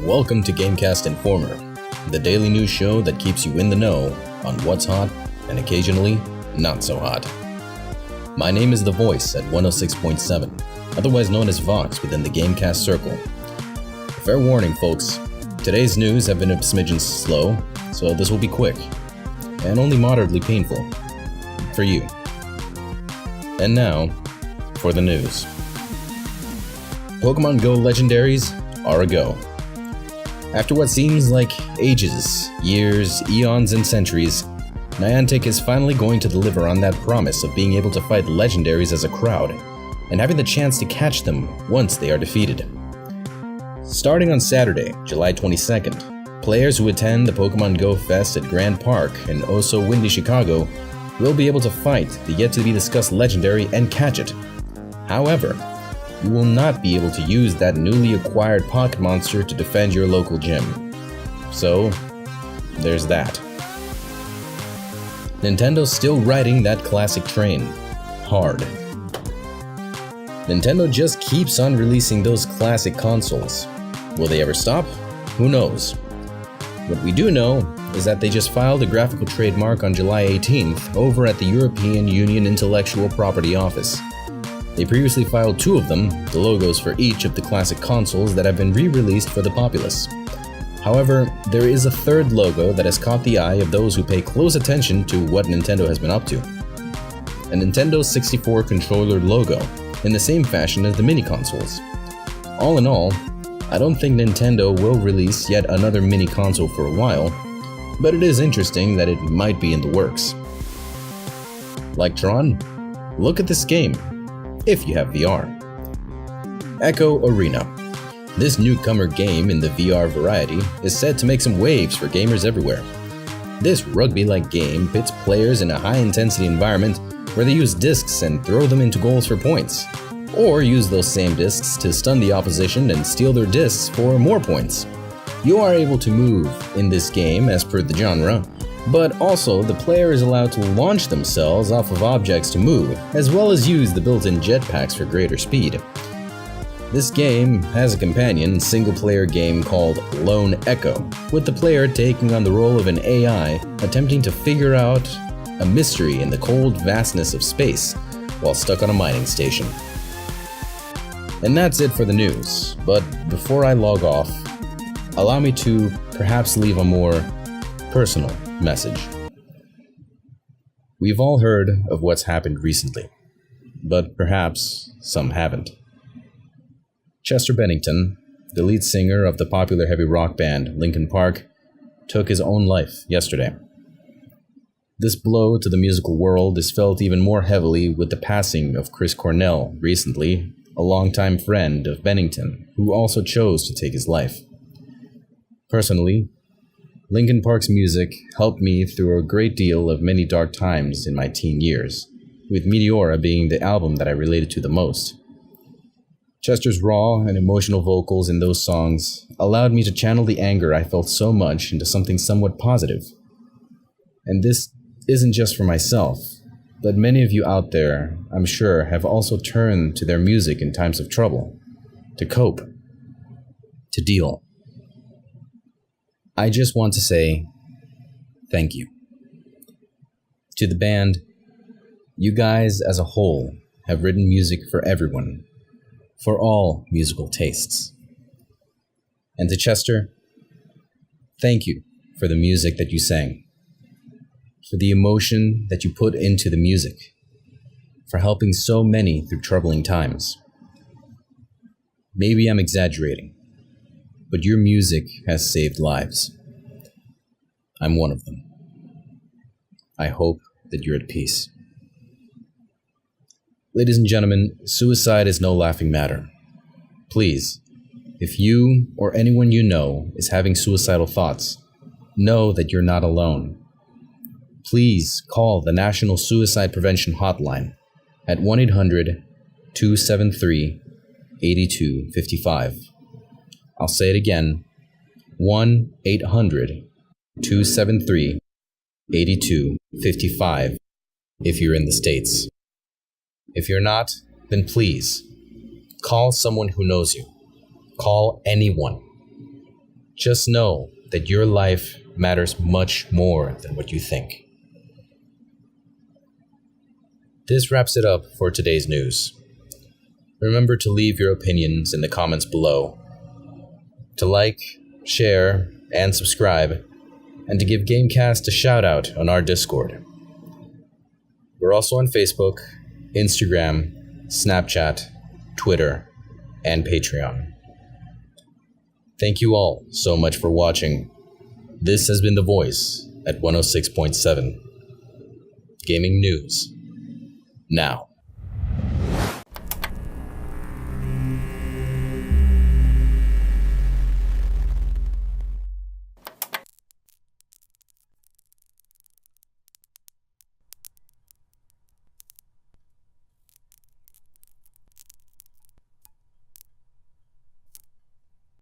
Welcome to GameCast Informer, the daily news show that keeps you in the know on what's hot and occasionally not so hot. My name is The Voice at 106.7, otherwise known as Vox within the GameCast circle. Fair warning, folks, today's news have been a smidgen slow, so this will be quick, and only moderately painful. For you. And now, for the news. Pokemon Go legendaries are a go. After what seems like ages, years, eons, and centuries, Niantic is finally going to deliver on that promise of being able to fight legendaries as a crowd, and having the chance to catch them once they are defeated. Starting on Saturday, July 22nd, players who attend the Pokemon Go Fest at Grand Park in Oh-So Windy, Chicago will be able to fight the yet-to-be-discussed legendary and catch it. However, you will not be able to use that newly acquired pocket monster to defend your local gym. So, there's that. Nintendo's still riding that classic train. Hard. Nintendo just keeps on releasing those classic consoles. Will they ever stop? Who knows? What we do know is that they just filed a graphical trademark on July 18th over at the European Union Intellectual Property Office. They previously filed two of them, the logos for each of the classic consoles that have been re-released for the populace. However, there is a third logo that has caught the eye of those who pay close attention to what Nintendo has been up to. A Nintendo 64 controller logo, in the same fashion as the mini consoles. All in all, I don't think Nintendo will release yet another mini console for a while, but it is interesting that it might be in the works. Like Tron? Look at this game, if you have VR. Echo Arena. This newcomer game in the VR variety is said to make some waves for gamers everywhere. This rugby-like game pits players in a high-intensity environment where they use discs and throw them into goals for points, or use those same discs to stun the opposition and steal their discs for more points. You are able to move in this game as per the genre, but also the player is allowed to launch themselves off of objects to move, as well as use the built-in jetpacks for greater speed. This game has a companion single-player game called Lone Echo, with the player taking on the role of an AI attempting to figure out a mystery in the cold vastness of space while stuck on a mining station. And that's it for the news, but before I log off, allow me to perhaps leave a more personal message. We've all heard of what's happened recently, but perhaps some haven't. Chester Bennington, the lead singer of the popular heavy rock band Linkin Park, took his own life yesterday. This blow to the musical world is felt even more heavily with the passing of Chris Cornell recently, a longtime friend of Bennington, who also chose to take his life. Personally, Linkin Park's music helped me through a great deal of many dark times in my teen years, with Meteora being the album that I related to the most. Chester's raw and emotional vocals in those songs allowed me to channel the anger I felt so much into something somewhat positive. And this isn't just for myself, but many of you out there, I'm sure, have also turned to their music in times of trouble, to cope, to deal. I just want to say thank you. To the band, you guys as a whole have written music for everyone, for all musical tastes. And to Chester, thank you for the music that you sang, for the emotion that you put into the music, for helping so many through troubling times. Maybe I'm exaggerating, but your music has saved lives. I'm one of them. I hope that you're at peace. Ladies and gentlemen, suicide is no laughing matter. Please, if you or anyone you know is having suicidal thoughts, know that you're not alone. Please call the National Suicide Prevention Hotline at 1-800-273-8255. I'll say it again, 1-800-273-8255 if you're in the States. If you're not, then please, call someone who knows you. Call anyone. just know that your life matters much more than what you think. This wraps it up for today's news. Remember to leave your opinions in the comments below, to like, share, and subscribe, and to give GameCast a shout out on our Discord. We're also on Facebook, Instagram, Snapchat, Twitter, and Patreon. Thank you all so much for watching. This has been The Voice at 106.7. Gaming News. Now.